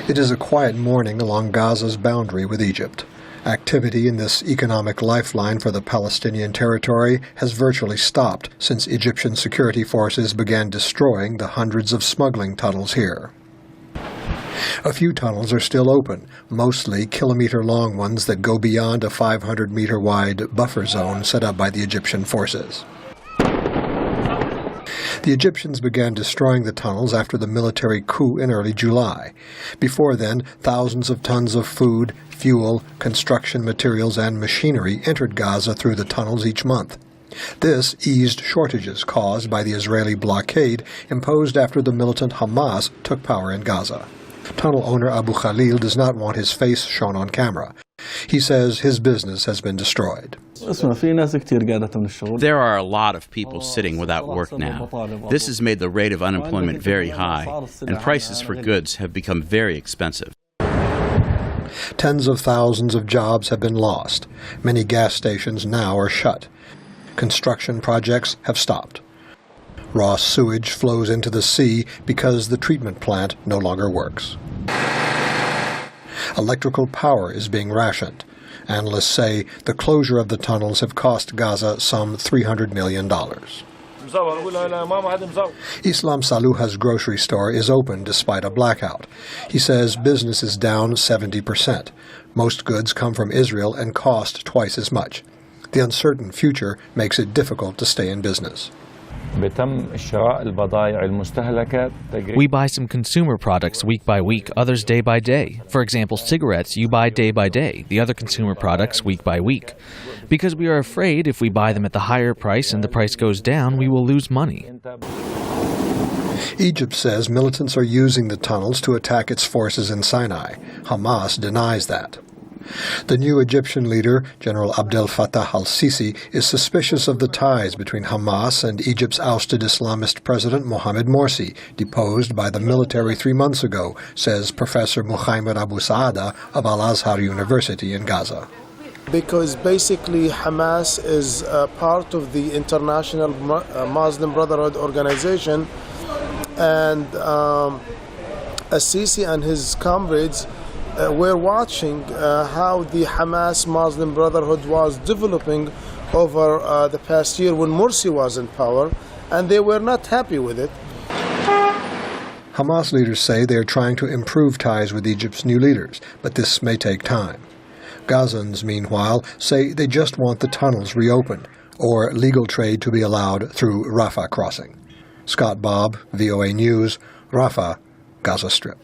It is a quiet morning along Gaza's boundary with Egypt. Activity in this economic lifeline for the Palestinian territory has virtually stopped since Egyptian security forces began destroying the hundreds of smuggling tunnels here. A few tunnels are still open, mostly kilometer-long ones that go beyond a 500-meter-wide buffer zone set up by the Egyptian forces. The Egyptians began destroying the tunnels after the military coup in early July. Before then, thousands of tons of food, fuel, construction materials, and machinery entered Gaza through the tunnels each month. This eased shortages caused by the Israeli blockade imposed after the militant Hamas took power in Gaza. Tunnel owner Abu Khalil does not want his face shown on camera. He says his business has been destroyed. There are a lot of people sitting without work now. This has made the rate of unemployment very high, and prices for goods have become very expensive. Tens of thousands of jobs have been lost. Many gas stations now are shut. Construction projects have stopped. Raw sewage flows into the sea because the treatment plant no longer works. Electrical power is being rationed. Analysts say the closure of the tunnels have cost Gaza some $300 million. Islam Salouha's grocery store is open despite a blackout. He says business is down 70%. Most goods come from Israel and cost twice as much. The uncertain future makes it difficult to stay in business. We buy some consumer products week by week, others day by day. For example, cigarettes you buy day by day, the other consumer products week by week. Because we are afraid if we buy them at the higher price and the price goes down, we will lose money. Egypt says militants are using the tunnels to attack its forces in Sinai. Hamas denies that. The new Egyptian leader, General Abdel Fattah al-Sisi, is suspicious of the ties between Hamas and Egypt's ousted Islamist president Mohamed Morsi, deposed by the military 3 months ago, says Professor Mukhaimar Abu Saada of AL-AZHAR University in Gaza. Because basically Hamas is part of the International Muslim Brotherhood organization, and al-Sisi and his comrades we're watching how the Hamas Muslim Brotherhood was developing over the past year when Morsi was in power, and they were not happy with it. Hamas leaders say they are trying to improve ties with Egypt's new leaders, but this may take time. Gazans, meanwhile, say they just want the tunnels reopened, or legal trade to be allowed through Rafah crossing. Scott Bobb, VOA News, Rafah, Gaza Strip.